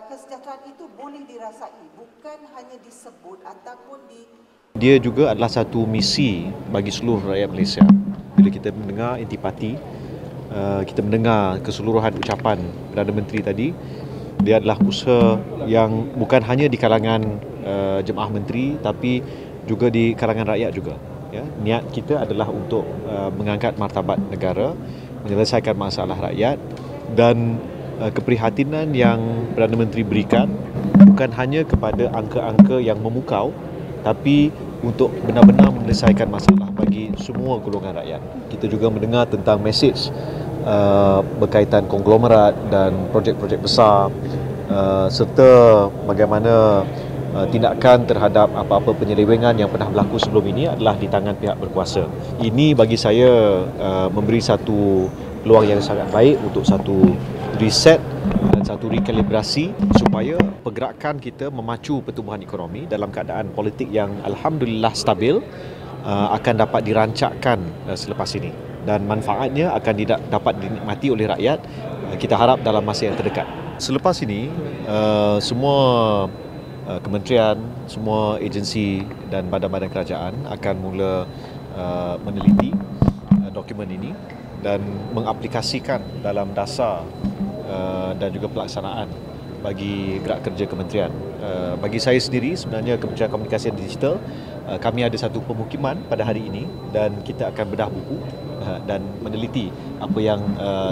kesejahteraan itu boleh dirasai, bukan hanya disebut ataupun Dia juga adalah satu misi bagi seluruh rakyat Malaysia. Bila kita mendengar intipati, kita mendengar keseluruhan ucapan Perdana Menteri tadi, dia adalah usaha yang bukan hanya di kalangan jemaah menteri tapi juga di kalangan rakyat juga. Ya, niat kita adalah untuk mengangkat martabat negara, menyelesaikan masalah rakyat, dan keprihatinan yang Perdana Menteri berikan bukan hanya kepada angka-angka yang memukau, tapi untuk benar-benar menyelesaikan masalah bagi semua golongan rakyat. Kita juga mendengar tentang mesej berkaitan konglomerat dan projek-projek besar, serta bagaimana tindakan terhadap apa-apa penyelewengan yang pernah berlaku sebelum ini adalah di tangan pihak berkuasa. Ini bagi saya memberi satu peluang yang sangat baik untuk satu reset dan satu rekalibrasi supaya pergerakan kita memacu pertumbuhan ekonomi dalam keadaan politik yang alhamdulillah stabil akan dapat dirancakkan selepas ini, dan manfaatnya akan dapat dinikmati oleh rakyat, kita harap dalam masa yang terdekat. Selepas ini semua kementerian, semua agensi dan badan-badan kerajaan akan mula meneliti dokumen ini dan mengaplikasikan dalam dasar dan juga pelaksanaan bagi gerak kerja kementerian. Bagi saya sendiri, sebenarnya Kementerian Komunikasi dan Digital, kami ada satu pemukiman pada hari ini dan kita akan bedah buku dan meneliti apa yang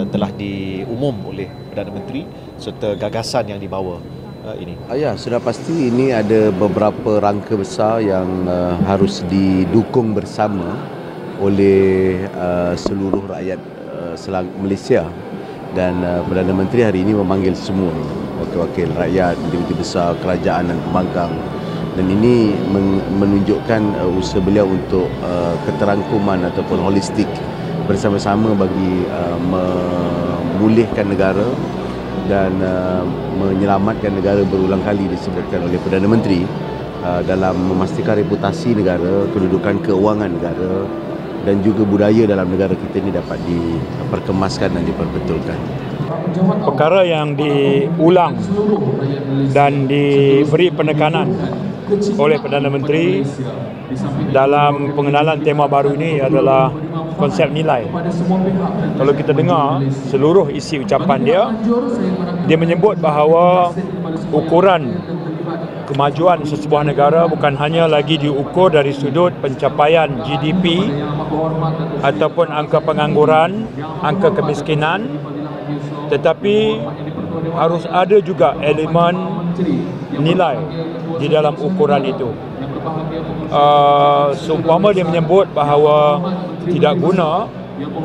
telah diumum oleh Perdana Menteri serta gagasan yang dibawa ini. Ya, sudah pasti ini ada beberapa rangka besar yang harus didukung bersama oleh seluruh rakyat Malaysia, dan Perdana Menteri hari ini memanggil semua wakil-wakil rakyat, menteri besar, kerajaan dan pembangkang, dan ini menunjukkan usaha beliau untuk keterangkuman ataupun holistik bersama-sama bagi memulihkan negara dan menyelamatkan negara. Berulang kali disebutkan oleh Perdana Menteri dalam memastikan reputasi negara, kedudukan keuangan negara dan juga budaya dalam negara kita ini dapat diperkemaskan dan diperbetulkan. Perkara yang diulang dan diberi penekanan oleh Perdana Menteri dalam pengenalan tema baru ini adalah konsep nilai. Kalau kita dengar seluruh isi ucapan dia menyebut bahawa ukuran kemajuan sesebuah negara bukan hanya lagi diukur dari sudut pencapaian GDP ataupun angka pengangguran, angka kemiskinan, tetapi harus ada juga elemen nilai di dalam ukuran itu. Seumpama dia menyebut bahawa tidak guna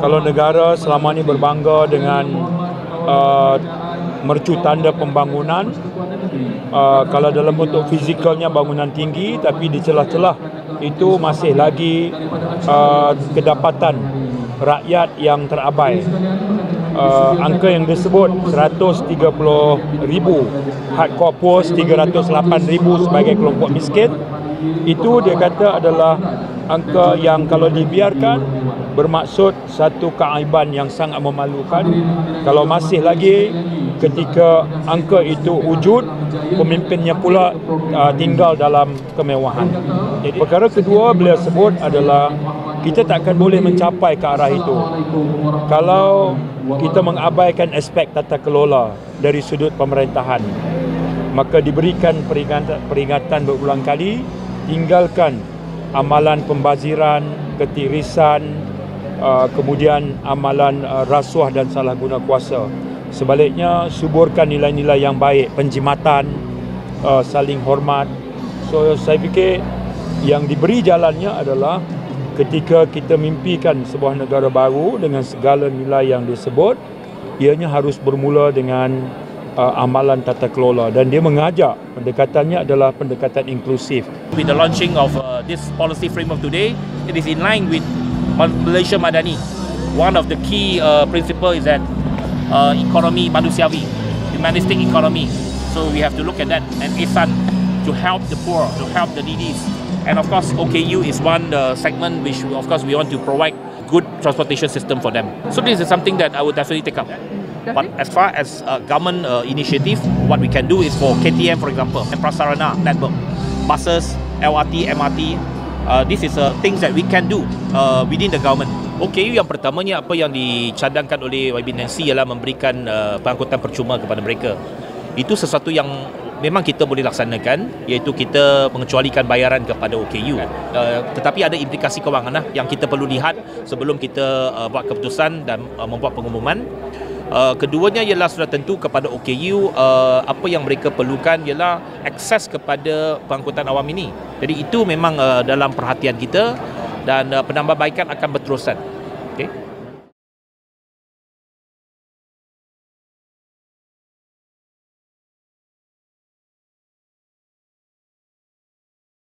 kalau negara selama ini berbangga dengan mercu tanda pembangunan, kalau dalam bentuk fizikalnya bangunan tinggi tapi di celah-celah itu masih lagi kedapatan rakyat yang terabai. Angka yang disebut 130,000 hardcore poor, 308,000 sebagai kelompok miskin, itu dia kata adalah angka yang kalau dibiarkan bermaksud satu keaiban yang sangat memalukan. Kalau masih lagi ketika angka itu wujud, pemimpinnya pula tinggal dalam kemewahan. Jadi perkara kedua beliau sebut adalah kita takkan boleh mencapai ke arah itu kalau kita mengabaikan aspek tata kelola dari sudut pemerintahan. Maka diberikan peringatan berulang kali, tinggalkan amalan pembaziran, ketirisan, kemudian amalan rasuah dan salah guna kuasa. Sebaliknya, suburkan nilai-nilai yang baik, penjimatan, saling hormat. So saya fikir yang diberi jalannya adalah ketika kita mimpikan sebuah negara baru dengan segala nilai yang disebut, ianya harus bermula dengan amalan tata kelola, dan dia mengajak pendekatannya adalah pendekatan inklusif. With the launching of this policy framework today, it is in line with Malaysia Madani. One of the key principle is that economy manusiawi, humanistic economy. So we have to look at that and ihsan to help the poor, to help the needy. And of course, OKU is one segment which, of course, we want to provide good transportation system for them. So this is something that I would definitely take up. But as far as government initiative, what we can do is for KTM, for example, and Prasarana network, buses, LRT, MRT. This is things that we can do within the government. OKU yang pertamanya apa yang dicadangkan oleh YB Nancy ialah memberikan pengangkutan percuma kepada mereka. Itu sesuatu yang memang kita boleh laksanakan, iaitu kita mengecualikan bayaran kepada OKU. Tetapi ada implikasi kewangan yang kita perlu lihat sebelum kita buat keputusan dan membuat pengumuman. Keduanya ialah sudah tentu kepada OKU apa yang mereka perlukan ialah akses kepada pengangkutan awam ini. Jadi itu memang dalam perhatian kita dan penambahbaikan akan berterusan. Okay?